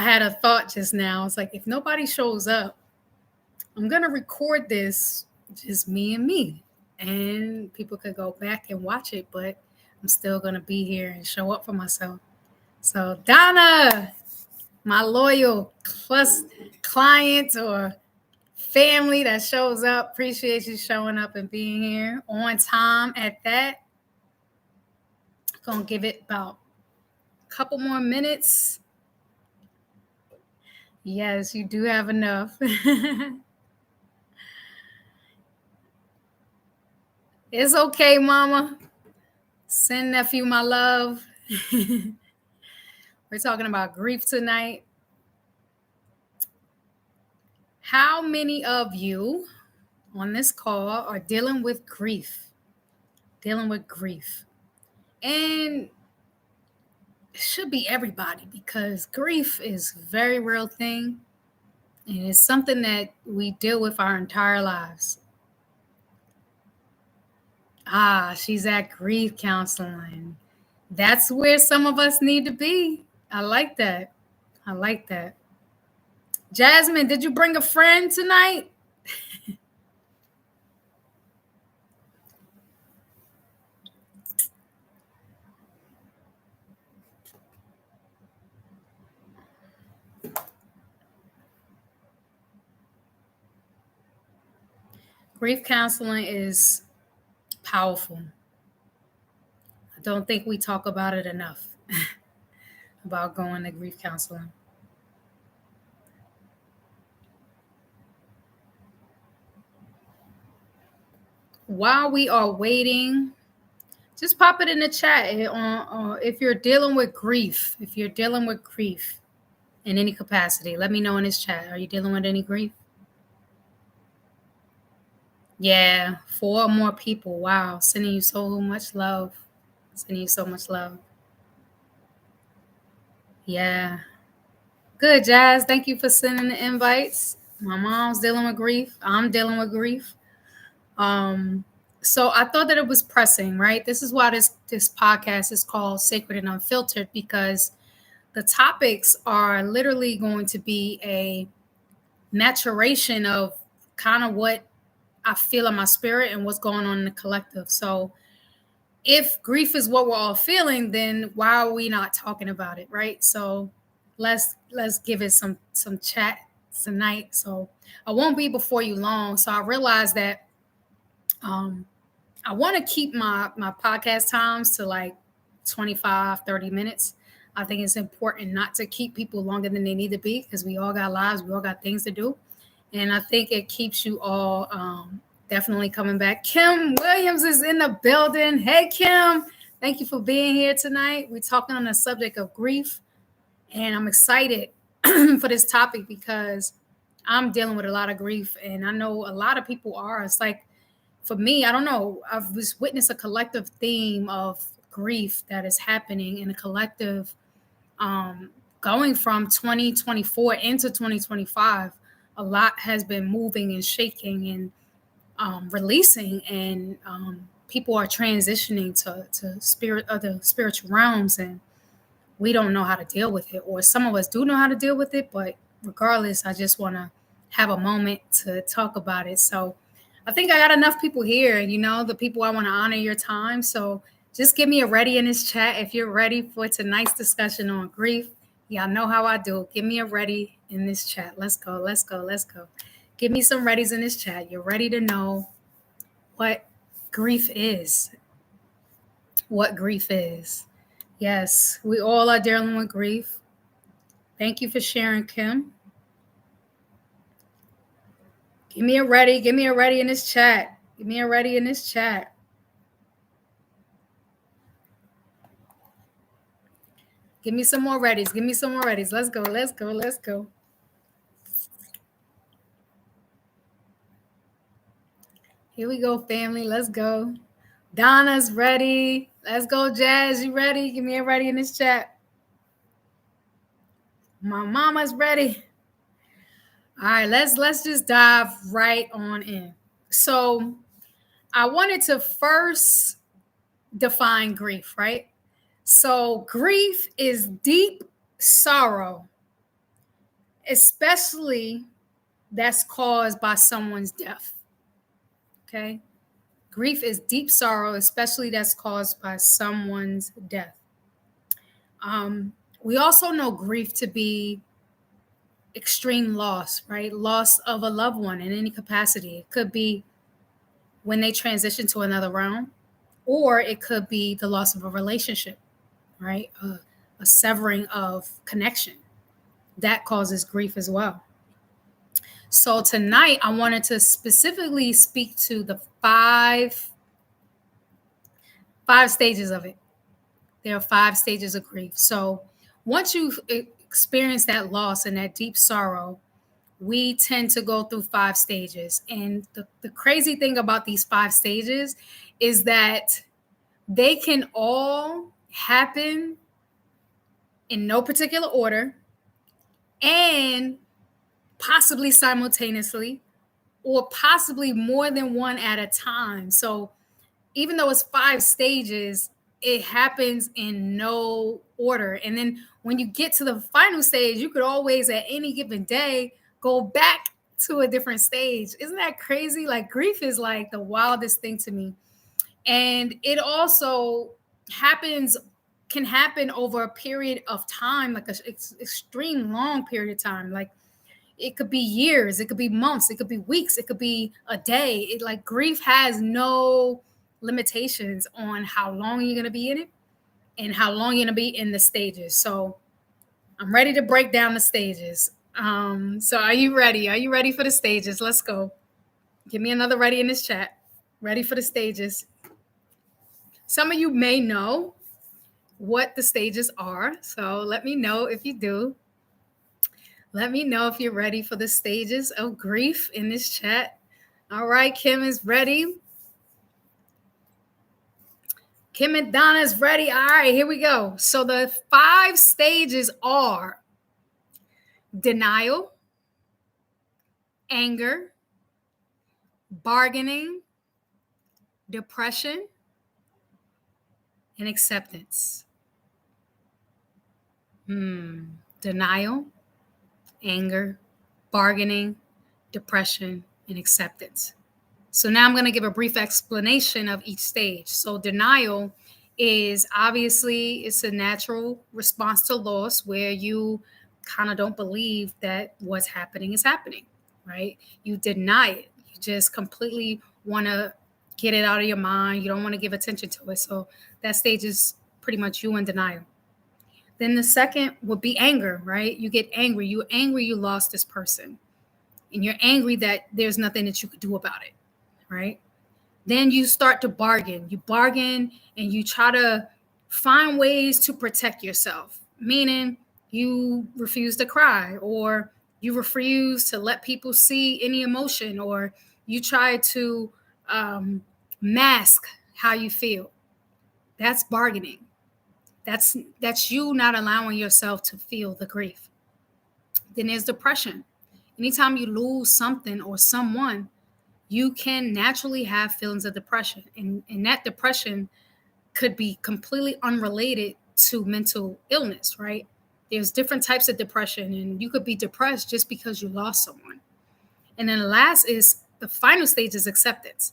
I had a thought just now. It's like, if nobody shows up, I'm going to record this, just me and me. And people could go back and watch it, but I'm still going to be here and show up for myself. So, Donna, my loyal client or family that shows up, appreciate you showing up and being here on time at that. Gonna give it about a couple more minutes. Yes, you do have enough. It's okay, mama. Send nephew my love. We're talking about grief tonight. How many of you on this call are dealing with grief? Dealing with grief. And it should be everybody, because grief is a very real thing. And it's something that we deal with our entire lives. She's at grief counseling. That's where some of us need to be. I like that. I like that. Jasmine, did you bring a friend tonight? Grief counseling is powerful. I don't think we talk about it enough, about going to grief counseling. While we are waiting, just pop it in the chat if you're dealing with grief. If you're dealing with grief in any capacity, let me know in this chat. Are you dealing with any grief? Yeah, 4 or more people. Wow, sending you so much love. Sending you so much love. Yeah. Good, Jazz. Thank you for sending the invites. My mom's dealing with grief. I'm dealing with grief. So I thought that it was pressing, right? This is why this podcast is called Sacred and Unfiltered, because the topics are literally going to be a maturation of kind of what I feel in my spirit and what's going on in the collective. So if grief is what we're all feeling, then why are we not talking about it, right? So let's give it some chat tonight. So I won't be before you long. So I realized that I want to keep my podcast times to like 25, 30 minutes. I think it's important not to keep people longer than they need to be, because we all got lives, we all got things to do. And I think it keeps you all definitely coming back. Kim Williams is in the building. Hey, Kim. Thank you for being here tonight. We're talking on the subject of grief. And I'm excited for this topic because I'm dealing with a lot of grief. And I know a lot of people are. It's like, for me, I don't know, I've just witnessed a collective theme of grief that is happening in a collective going from 2024 into 2025. A lot has been moving and shaking and releasing, and people are transitioning to other spiritual realms, and we don't know how to deal with it, or some of us do know how to deal with it, but regardless, I just want to have a moment to talk about it. So I think I got enough people here, the people I want to honor your time. So just give me a ready in this chat if you're ready for tonight's discussion on grief. Y'all know how I do. Give me a ready in this chat. Let's go, let's go, let's go. Give me some readies in this chat. You're ready to know what grief is. What grief is. Yes, we all are dealing with grief. Thank you for sharing, Kim. Give me a ready in this chat. Give me a ready in this chat. Give me some more readies. Give me some more readies. Let's go, let's go, let's go. Here we go, family. Let's go. Donna's ready. Let's go, Jazz. You ready? Give me a ready in this chat. My mama's ready. All right, let's just dive right on in. So I wanted to first define grief, right? So grief is deep sorrow especially that's caused by someone's death. Okay? Grief is deep sorrow, especially that's caused by someone's death. We also know grief to be extreme loss, right? Loss of a loved one in any capacity. It could be when they transition to another realm, or it could be the loss of a relationship, right? A severing of connection. That causes grief as well. So tonight, I wanted to specifically speak to the five stages of it. There are 5 stages of grief. So once you've experienced that loss and that deep sorrow, we tend to go through 5 stages. And the crazy thing about these 5 stages is that they can all happen in no particular order and possibly simultaneously, or possibly more than one at a time. So even though it's 5 stages, it happens in no order. And then when you get to the final stage, you could always at any given day go back to a different stage. Isn't that crazy? Like, grief is like the wildest thing to me. And it also can happen over a period of time, like an extreme long period of time. Like, it could be years, it could be months, it could be weeks, it could be a day. It, like, grief has no limitations on how long you're going to be in it and how long you're going to be in the stages. So I'm ready to break down the stages. So are you ready? Are you ready for the stages? Let's go. Give me another ready in this chat. Ready for the stages. Some of you may know what the stages are, so let me know if you do. Let me know if you're ready for the stages of grief in this chat. All right, Kim is ready. Kim and Donna is ready. All right, here we go. So the 5 stages are denial, anger, bargaining, depression, and acceptance. Denial, anger, bargaining, depression, and acceptance. So now I'm going to give a brief explanation of each stage. So denial is obviously, it's a natural response to loss where you kind of don't believe that what's happening is happening, right? You deny it. You just completely want to get it out of your mind. You don't want to give attention to it. So that stage is pretty much you in denial. Then the second would be anger, right? You get angry. You're angry you lost this person. And you're angry that there's nothing that you could do about it, right? Then you start to bargain. You bargain and you try to find ways to protect yourself, meaning you refuse to cry, or you refuse to let people see any emotion, or you try to mask how you feel. That's bargaining. That's you not allowing yourself to feel the grief. Then there's depression. Anytime you lose something or someone, you can naturally have feelings of depression. And that depression could be completely unrelated to mental illness, right? There's different types of depression, and you could be depressed just because you lost someone. And then the final stage is acceptance.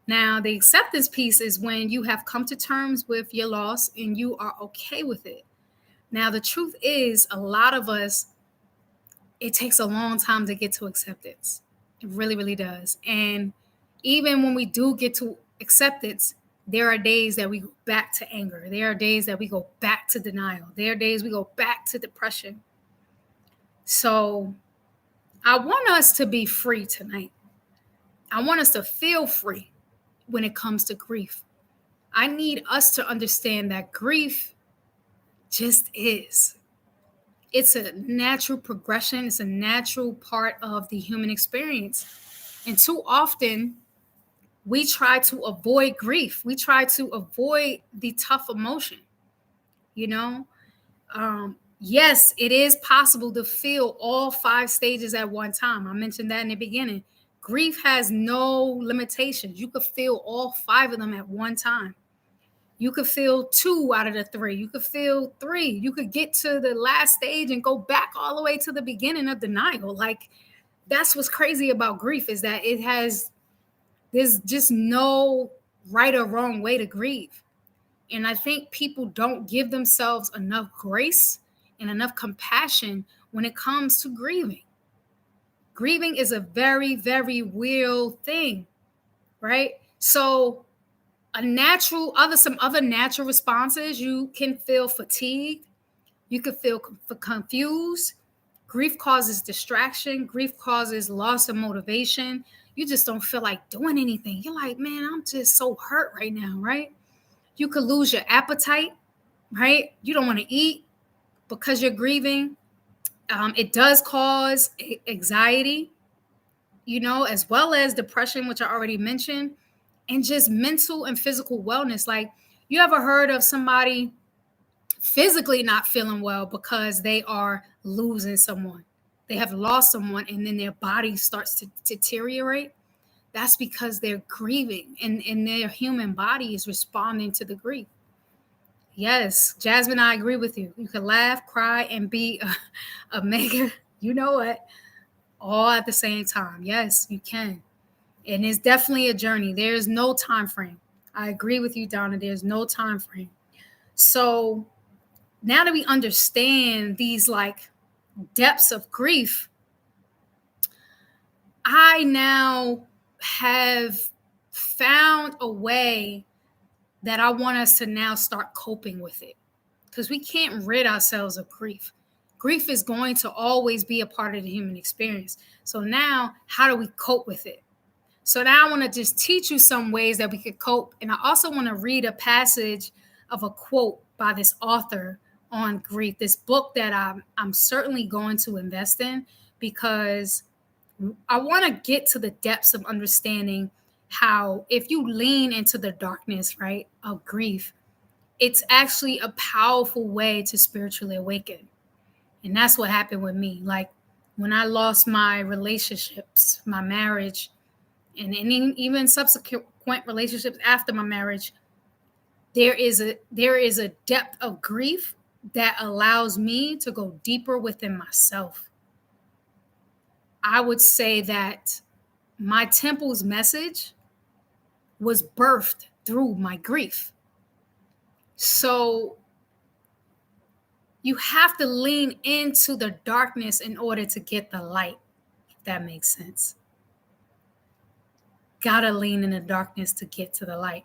Now, the acceptance piece is when you have come to terms with your loss and you are okay with it. Now, the truth is, a lot of us, it takes a long time to get to acceptance. It really, really does. And even when we do get to acceptance, there are days that we go back to anger. There are days that we go back to denial. There are days we go back to depression. So I want us to be free tonight. I want us to feel free when it comes to grief. I need us to understand that grief just is. It's a natural progression. It's a natural part of the human experience. And too often, we try to avoid grief. We try to avoid the tough emotion. Yes, it is possible to feel all 5 stages at one time. I mentioned that in the beginning. Grief has no limitations. You could feel all 5 of them at one time. You could feel 2 out of the 3. You could feel 3. You could get to the last stage and go back all the way to the beginning of denial. Like, that's what's crazy about grief, is that there's just no right or wrong way to grieve. And I think people don't give themselves enough grace and enough compassion when it comes to grieving. Grieving is a very, very real thing, right? So some other natural responses, you can feel fatigued, you could feel confused. Grief causes distraction, grief causes loss of motivation. You just don't feel like doing anything. You're like, man, I'm just so hurt right now, right? You could lose your appetite, right? You don't want to eat because you're grieving. It does cause anxiety, as well as depression, which I already mentioned, and just mental and physical wellness. Like, you ever heard of somebody physically not feeling well because they are losing someone? They have lost someone, and then their body starts to deteriorate. That's because they're grieving, and their human body is responding to the grief. Yes, Jasmine, I agree with you. You can laugh, cry, and be a mega, you know what, all at the same time. Yes, you can. And it's definitely a journey. There's no time frame. I agree with you, Donna. There's no time frame. So now that we understand these like depths of grief, I now have found a way that I want us to now start coping with it, because we can't rid ourselves of grief. Grief is going to always be a part of the human experience. So now, how do we cope with it? So now I want to just teach you some ways that we could cope. And I also want to read a passage of a quote by this author on grief, this book that I'm certainly going to invest in, because I want to get to the depths of understanding how, if you lean into the darkness, right, of grief, it's actually a powerful way to spiritually awaken. And that's what happened with me. Like, when I lost my relationships, my marriage, and even subsequent relationships after my marriage, there is a depth of grief that allows me to go deeper within myself. I would say that my temple's message was birthed through my grief. So you have to lean into the darkness in order to get the light, if that makes sense. Gotta lean in the darkness to get to the light.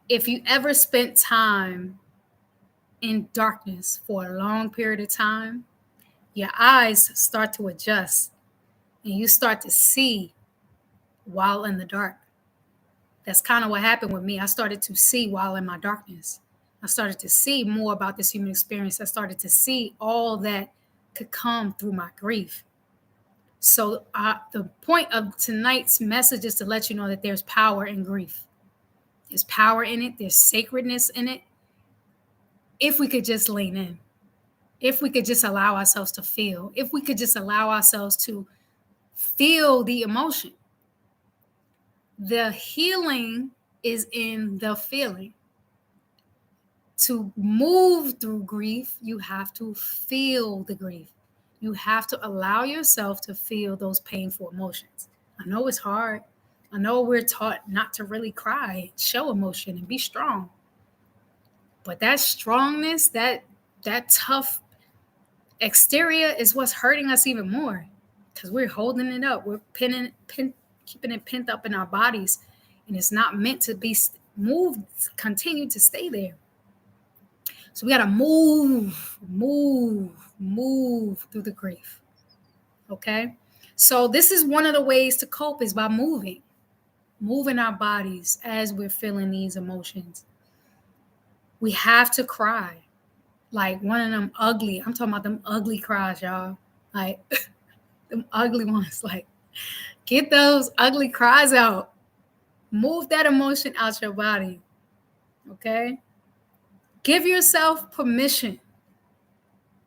If you ever spent time in darkness for a long period of time, your eyes start to adjust and you start to see while in the dark. That's kind of what happened with me. I started to see while in my darkness. I started to see more about this human experience. I started to see all that could come through my grief. So the point of tonight's message is to let you know that there's power in grief. There's power in it. There's sacredness in it. If we could just lean in, if we could just allow ourselves to feel, if we could just allow ourselves to feel the emotion. The healing is in the feeling. To move through grief, you have to feel the grief. You have to allow yourself to feel those painful emotions. I know it's hard. I know we're taught not to really cry, show emotion, and be strong. But that strongness, that tough exterior is what's hurting us even more, because we're holding it up. We're keeping it pent up in our bodies, and it's not meant to be moved, continue to stay there. So we got to move through the grief. Okay. So this is one of the ways to cope, is by moving our bodies as we're feeling these emotions. We have to cry. Like one of them ugly, I'm talking about them ugly cries, y'all. Like them ugly ones. Like, get those ugly cries out. Move that emotion out your body. Okay? Give yourself permission.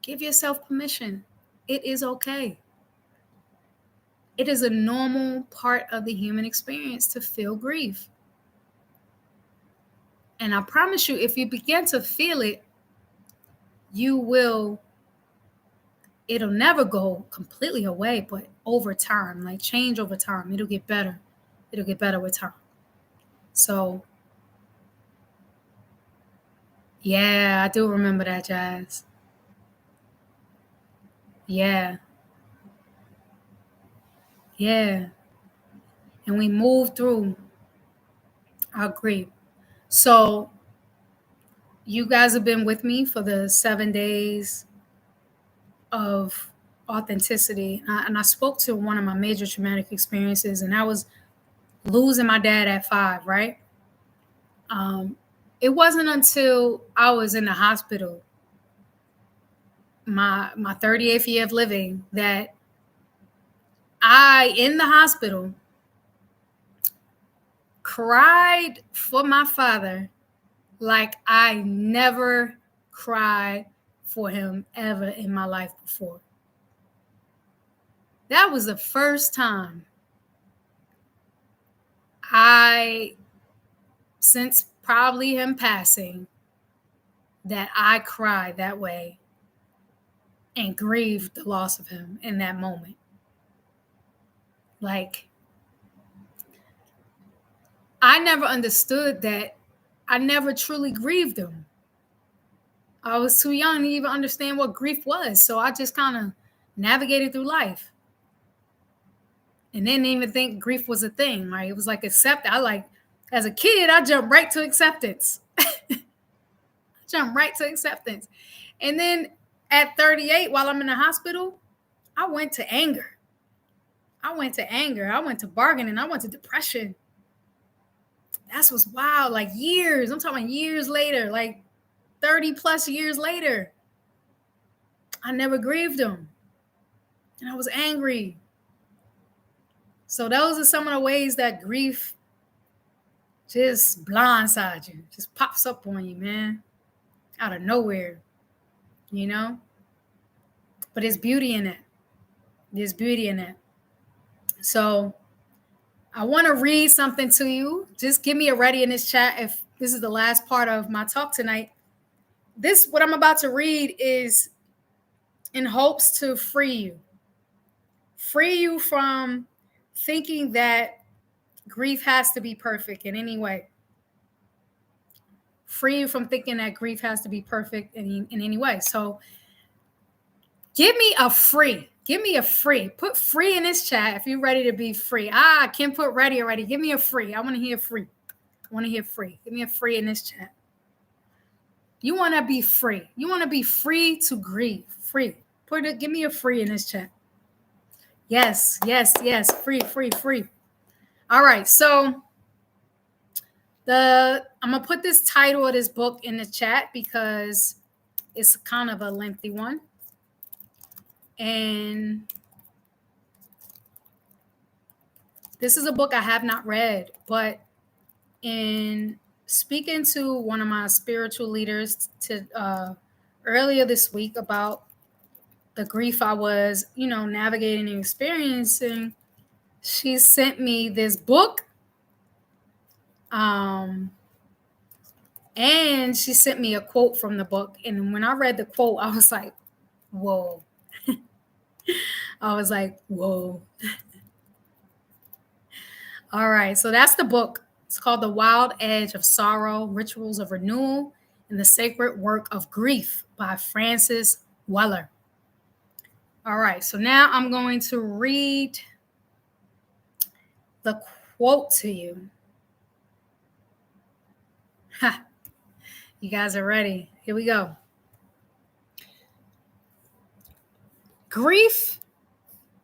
Give yourself permission. It is okay. It is a normal part of the human experience to feel grief. And I promise you, if you begin to feel it, it'll never go completely away, but over time, like change over time, it'll get better. It'll get better with time. So, yeah, I do remember that, Jazz. Yeah. Yeah. And we moved through our grief. So, you guys have been with me for the 7 days of authenticity. And I spoke to one of my major traumatic experiences, and that was losing my dad at 5, right? It wasn't until I was in the hospital, my 38th year of living, that I, in the hospital, cried for my father like I never cried for him ever in my life before. That was the first time since probably him passing, that I cried that way and grieved the loss of him in that moment. Like, I never understood that. I never truly grieved him. I was too young to even understand what grief was. So I just kind of navigated through life and didn't even think grief was a thing, right? It was like as a kid, I jumped right to acceptance. And then at 38, while I'm in the hospital, I went to anger. I went to bargaining. I went to depression. That's what's wild. Like years. I'm talking years later, like 30 plus years later. I never grieved him. And I was angry. So those are some of the ways that grief just blindsides you, just pops up on you, man, out of nowhere, you know? But there's beauty in it. There's beauty in it. So I want to read something to you. Just give me a ready in this chat if this is the last part of my talk tonight. What I'm about to read is in hopes to free you. Free you from thinking that grief has to be perfect in any way. Free you from thinking that grief has to be perfect in any way. So give me a free. Give me a free. Put free in this chat if you're ready to be free. I can't put ready already. Give me a free. I want to hear free. I want to hear free. Give me a free in this chat. You want to be free. You want to be free to grieve. Free. Give me a free in this chat. Yes. Free. All right. So I'm going to put this title of this book in the chat because it's kind of a lengthy one. And this is a book I have not read, but in speaking to one of my spiritual leaders earlier this week about the grief I was, navigating and experiencing, she sent me this book. And she sent me a quote from the book. And when I read the quote, I was like, whoa. I was like, whoa. All right. So that's the book. It's called The Wild Edge of Sorrow, Rituals of Renewal, and the Sacred Work of Grief by Francis Weller. All right. So now I'm going to read the quote to you. You guys are ready. Here we go. Grief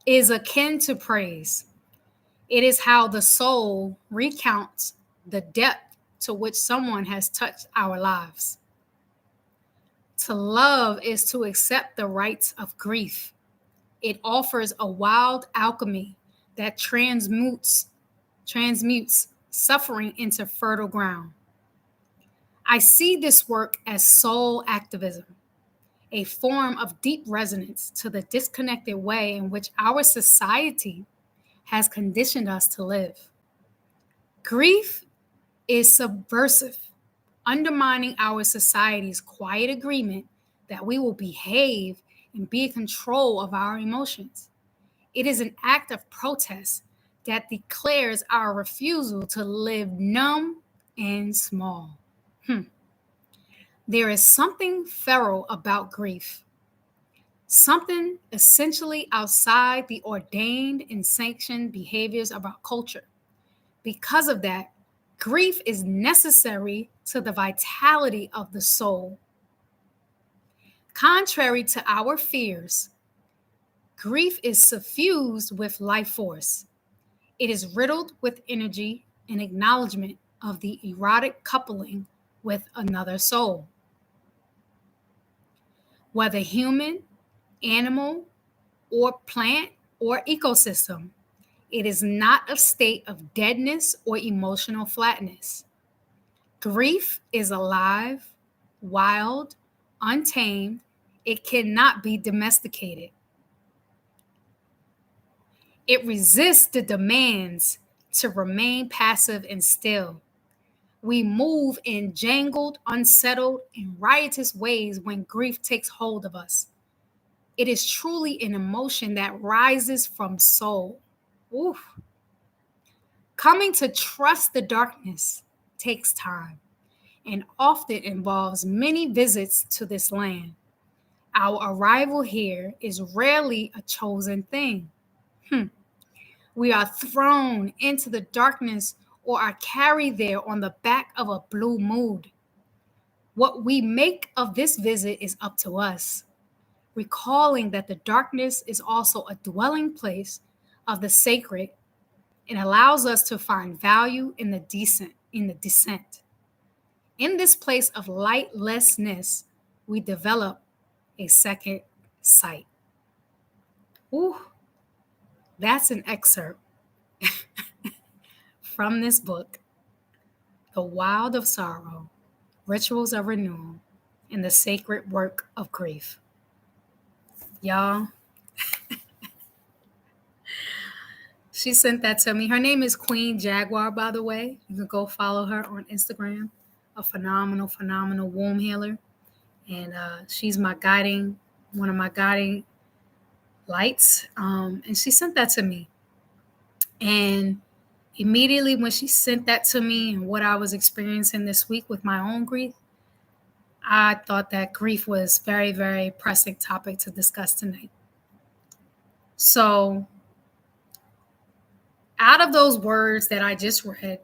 is akin to praise. It is how the soul recounts the depth to which someone has touched our lives. To love is to accept the rites of grief. It offers a wild alchemy that transmutes suffering into fertile ground. I see this work as soul activism, a form of deep resonance to the disconnected way in which our society has conditioned us to live. Grief is subversive, undermining our society's quiet agreement that we will behave and be in control of our emotions. It is an act of protest that declares our refusal to live numb and small. There is something feral about grief, something essentially outside the ordained and sanctioned behaviors of our culture. Because of that, grief is necessary to the vitality of the soul. Contrary to our fears, grief is suffused with life force. It is riddled with energy and acknowledgement of the erotic coupling with another soul. Whether human, animal, or plant or ecosystem, it is not a state of deadness or emotional flatness. Grief is alive, wild, untamed. It cannot be domesticated. It resists the demands to remain passive and still. We move in jangled, unsettled, and riotous ways when grief takes hold of us. It is truly an emotion that rises from soul. Oof. Coming to trust the darkness takes time and often involves many visits to this land. Our arrival here is rarely a chosen thing. We are thrown into the darkness or are carried there on the back of a blue mood. What we make of this visit is up to us, recalling that the darkness is also a dwelling place of the sacred and allows us to find value in the descent. In this place of lightlessness, we develop a second sight. Ooh, that's an excerpt from this book, The Wild of Sorrow, Rituals of Renewal, and the Sacred Work of Grief. Y'all, she sent that to me. Her name is Queen Jaguar, by the way. You can go follow her on Instagram. A phenomenal womb healer. And she's one of my guiding lights. And she sent that to me. And immediately when she sent that to me and what I was experiencing this week with my own grief, I thought that grief was very, very pressing topic to discuss tonight. So out of those words that I just read,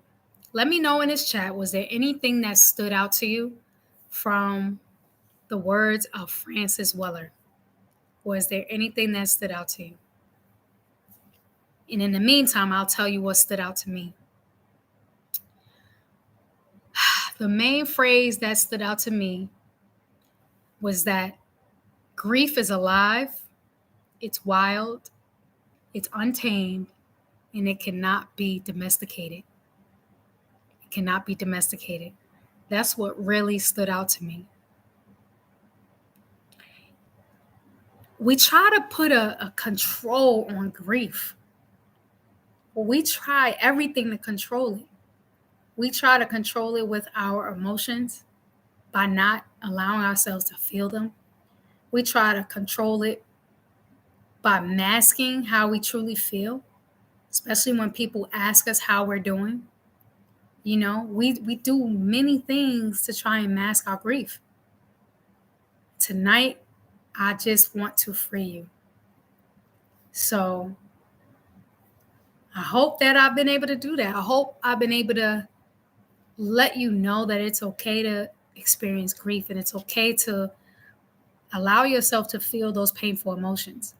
let me know in this chat, was there anything that stood out to you from the words of Francis Weller? Was there anything that stood out to you? And in the meantime, I'll tell you what stood out to me. The main phrase that stood out to me was that grief is alive, it's wild, it's untamed, and it cannot be domesticated. It cannot be domesticated. That's what really stood out to me. We try to put a control on grief. Well, we try everything to control it. We try to control it with our emotions by not allowing ourselves to feel them. We try to control it by masking how we truly feel, especially when people ask us how we're doing. You know, we do many things to try and mask our grief. Tonight, I just want to free you. So I hope that I've been able to do that. I hope I've been able to let you know that it's okay to experience grief and it's okay to allow yourself to feel those painful emotions.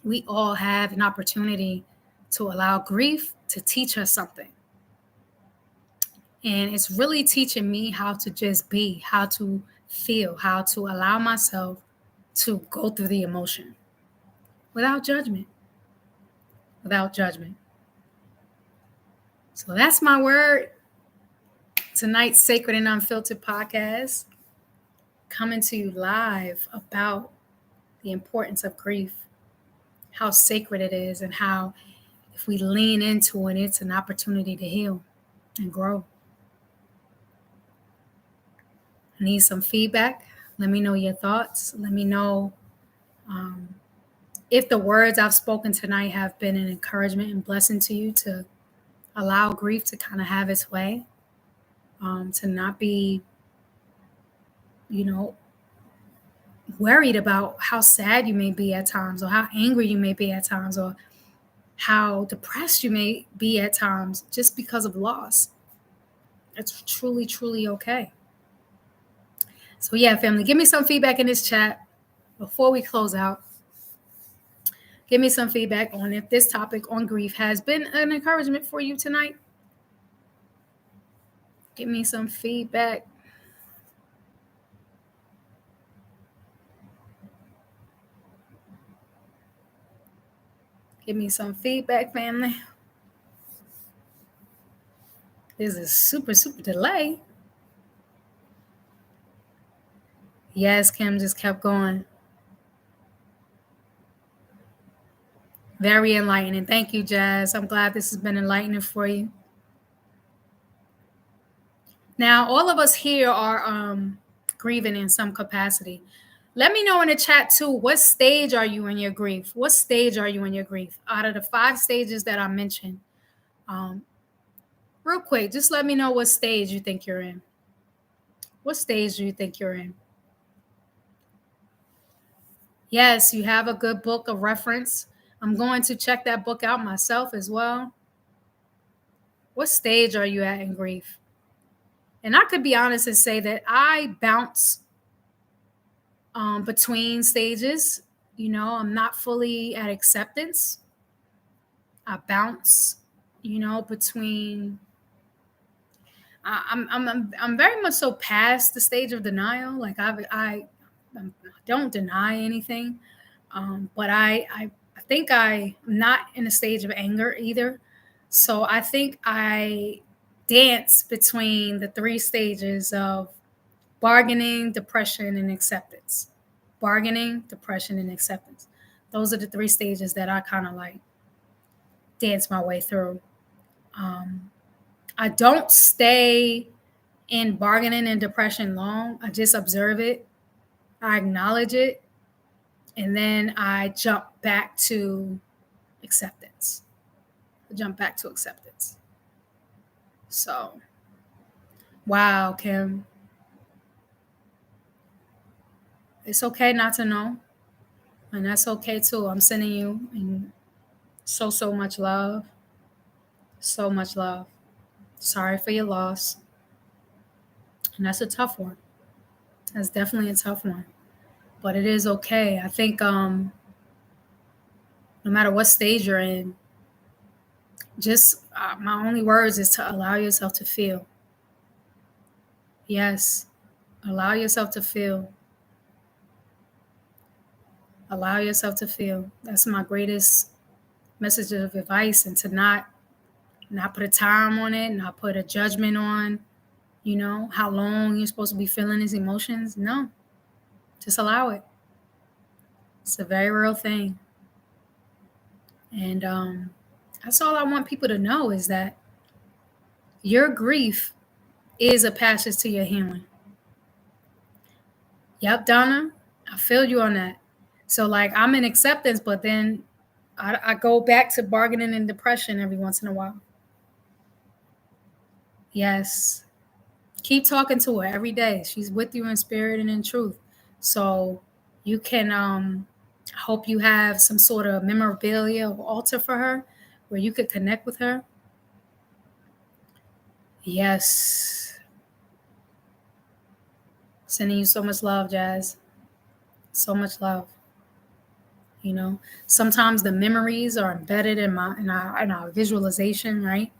We all have an opportunity to allow grief to teach us something. And it's really teaching me how to just be, how to feel, how to allow myself to go through the emotion without judgment. Without judgment. So that's my word. Tonight's Sacred and Unfiltered podcast, coming to you live about the importance of grief, how sacred it is, and how if we lean into it, it's an opportunity to heal and grow. I need some feedback. Let me know your thoughts. Let me know if the words I've spoken tonight have been an encouragement and blessing to you to allow grief to kind of have its way, to not be, you know, worried about how sad you may be at times, or how angry you may be at times, or how depressed you may be at times just because of loss. It's truly, truly okay. So, yeah, family, give me some feedback in this chat before we close out. Give me some feedback on if this topic on grief has been an encouragement for you tonight. Give me some feedback. Give me some feedback, family. There's a super, super delay. Yes, Kim just kept going. Very enlightening. Thank you, Jazz. I'm glad this has been enlightening for you. Now, all of us here are grieving in some capacity. Let me know in the chat too, what stage are you in your grief? What stage are you in your grief? Out of the 5 stages that I mentioned, real quick, just let me know what stage you think you're in. What stage do you think you're in? Yes, you have a good book of reference. I'm going to check that book out myself as well. What stage are you at in grief? And I could be honest and say that I bounce between stages. I'm not fully at acceptance. I bounce, between. I'm very much so past the stage of denial. Like I don't deny anything, but I think I'm not in a stage of anger either. So I think I dance between the 3 stages of bargaining, depression, and acceptance. Bargaining, depression, and acceptance. Those are the 3 stages that I kind of like dance my way through. I don't stay in bargaining and depression long. I just observe it, I acknowledge it, and then I jump back to acceptance. So, wow, Kim. It's okay not to know. And that's okay too. I'm sending you so, so much love. So much love. Sorry for your loss. And that's a tough one. That's definitely a tough one. But it is okay. I think no matter what stage you're in, just my only words is to allow yourself to feel. Yes. Allow yourself to feel. Allow yourself to feel. That's my greatest message of advice, and to not put a time on it, not put a judgment on, how long you're supposed to be feeling these emotions. No, just allow it. It's a very real thing. And that's all I want people to know, is that your grief is a passage to your healing. Yep, Donna, I feel you on that. So like I'm in acceptance, but then I go back to bargaining and depression every once in a while. Yes. Keep talking to her every day. She's with you in spirit and in truth. So you can hope you have some sort of memorabilia or altar for her where you could connect with her. Yes. Sending you so much love, Jazz. So much love. Sometimes the memories are embedded in our visualization, right?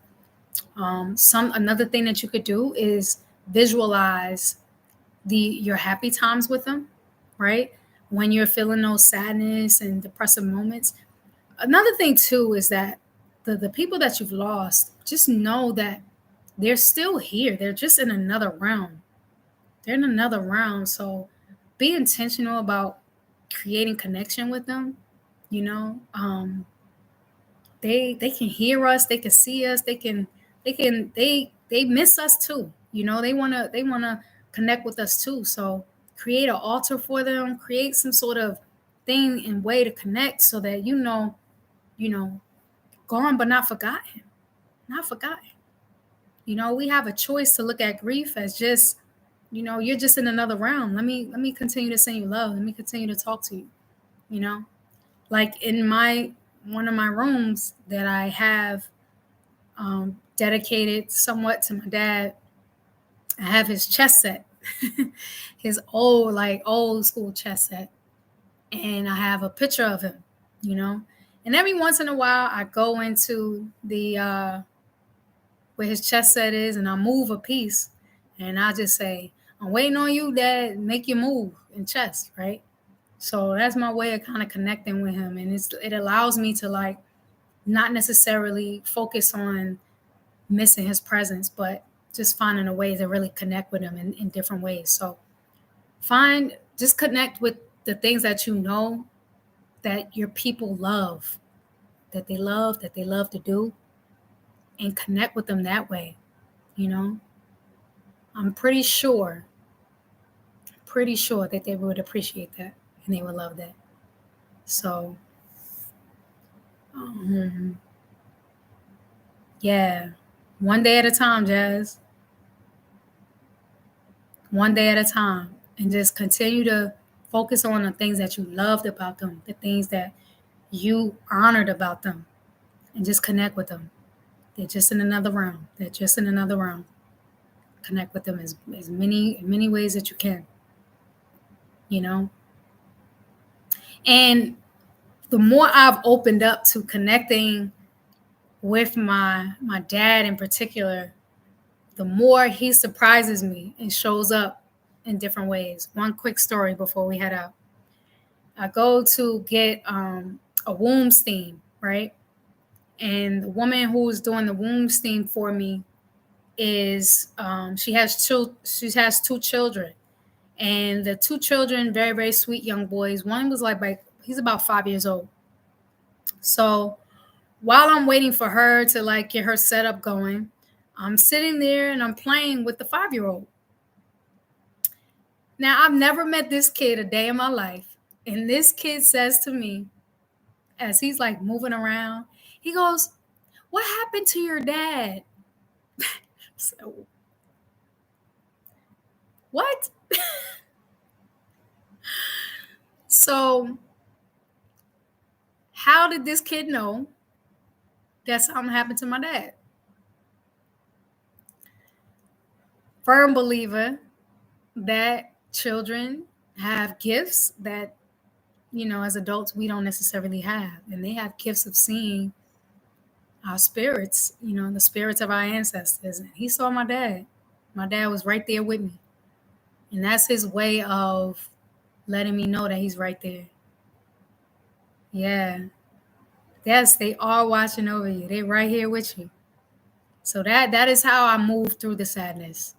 Another thing that you could do is visualize your happy times with them, right? When you're feeling those sadness and depressive moments. Another thing too is that the people that you've lost, just know that they're still here. They're just in another realm. They're in another realm. So be intentional about creating connection with them. They can hear us, they can see us, they miss us too. They wanna connect with us too. So create an altar for them, create some sort of thing and way to connect so that gone but not forgotten. Not forgotten. We have a choice to look at grief as just, you're just in another realm. Let me continue to send you love. Let me continue to talk to you. Like in one of my rooms that I have dedicated somewhat to my dad, I have his chess set, his old school chess set, and I have a picture of him. And every once in a while I go into the where his chess set is, and I move a piece, and I just say, "I'm waiting on you, Dad. Make your move in chess," right? So that's my way of kind of connecting with him, and it allows me to like not necessarily focus on missing his presence, but just finding a way to really connect with him in different ways. So just connect with the things that you know that your people love, that they love to do, and connect with them that way. I'm pretty sure that they would appreciate that and they would love that. So, yeah, one day at a time, Jazz. One day at a time, and just continue to focus on the things that you loved about them, the things that you honored about them, and just connect with them. They're just in another realm. Connect with them as many ways that you can. And the more I've opened up to connecting with my dad in particular, the more he surprises me and shows up in different ways. One quick story before we head out. I go to get a womb steam, right? And the woman who's doing the womb steam for me is she has two children, and the two children, very very sweet young boys. One was he's about 5 years old. So while I'm waiting for her to like get her setup going, I'm sitting there and I'm playing with the 5-year-old. Now, I've never met this kid a day in my life. And this kid says to me, as he's like moving around, he goes, "What happened to your dad?" So, what? So, how did this kid know that something happened to my dad? Firm believer that children have gifts that, as adults, we don't necessarily have. And they have gifts of seeing our spirits, the spirits of our ancestors. And he saw my dad. My dad was right there with me. And that's his way of letting me know that he's right there. Yeah. Yes, they are watching over you. They're right here with you. So that is how I move through the sadness.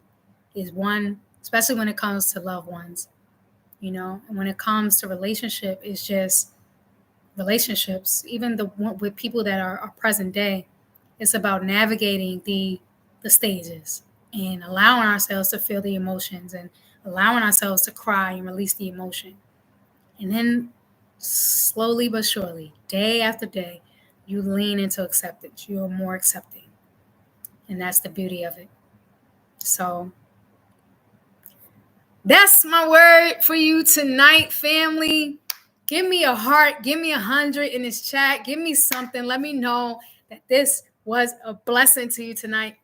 Is one, especially when it comes to loved ones. And when it comes to relationship, it's just relationships, even with people that are present day. It's about navigating the stages and allowing ourselves to feel the emotions and allowing ourselves to cry and release the emotion. And then slowly but surely, day after day, you lean into acceptance. You're more accepting. And that's the beauty of it. So that's my word for you tonight, family. Give me a heart. Give me 100 in this chat. Give me something. Let me know that this was a blessing to you tonight.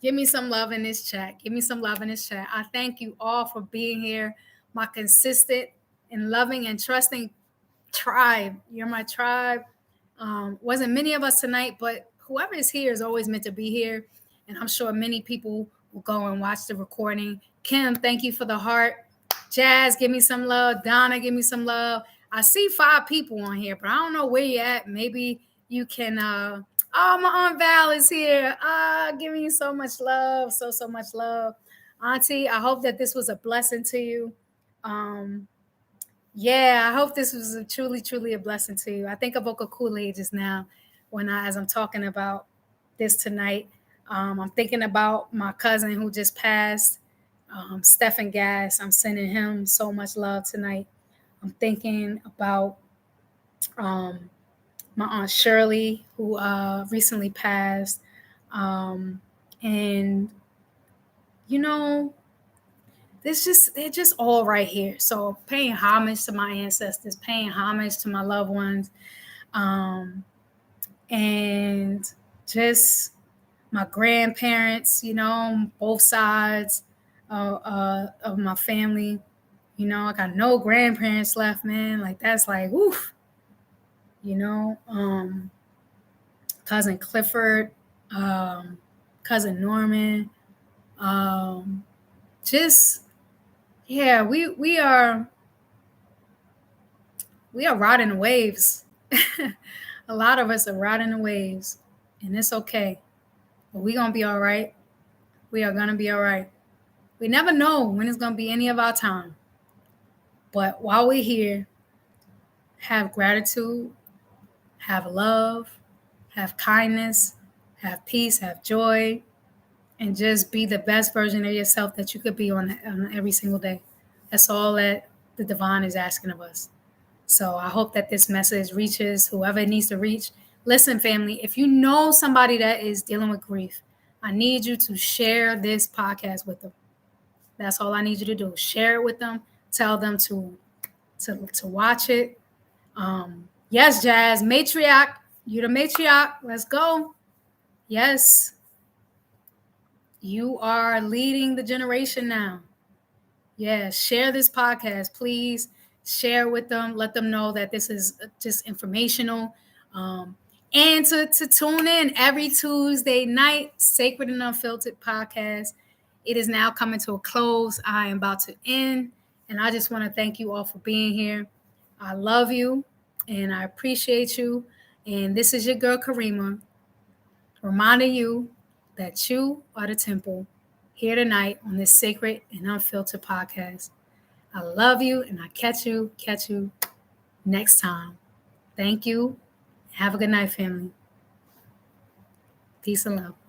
Give me some love in this chat. I thank you all for being here. My consistent and loving and trusting tribe. You're my tribe. Wasn't many of us tonight, but whoever is here is always meant to be here. And I'm sure many people will go and watch the recording. Kim, thank you for the heart. Jazz, give me some love. Donna, give me some love. I see 5 people on here, but I don't know where you're at. Maybe you can my Aunt Val is here. Giving you so much love. So much love. Auntie, I hope that this was a blessing to you. Yeah, I hope this was truly a blessing to you. I think of Vocal Kool-Aid just now as I'm talking about this tonight. I'm thinking about my cousin who just passed. Stephen Gass, I'm sending him so much love tonight. I'm thinking about my Aunt Shirley, who recently passed. And, you know, they're just all right here. So paying homage to my ancestors, paying homage to my loved ones, and just my grandparents, both sides of my family. I got no grandparents left, man. Like that's like, oof. Cousin Clifford, cousin Norman, just yeah, we are riding the waves. A lot of us are riding the waves, and it's okay. But we're gonna be all right. We are gonna be all right. We never know when it's gonna be any of our time. But while we're here, have gratitude, have love, have kindness, have peace, have joy, and just be the best version of yourself that you could be on every single day. That's all that the divine is asking of us. So I hope that this message reaches whoever it needs to reach. Listen, family, if you know somebody that is dealing with grief, I need you to share this podcast with them. That's all I need you to do. Share it with them. Tell them to watch it. Yes, Jazz, matriarch. You're the matriarch. Let's go. Yes. You are leading the generation now. Yeah, share this podcast, please. Share with them. Let them know that this is just informational. And to tune in every Tuesday night, Sacred and Unfiltered podcast. It is now coming to a close. I am about to end. And I just want to thank you all for being here. I love you and I appreciate you. And this is your girl, Karima, reminding you that you are the temple here tonight on this Sacred and Unfiltered podcast. I love you and I catch you next time. Thank you. Have a good night, family. Peace and love.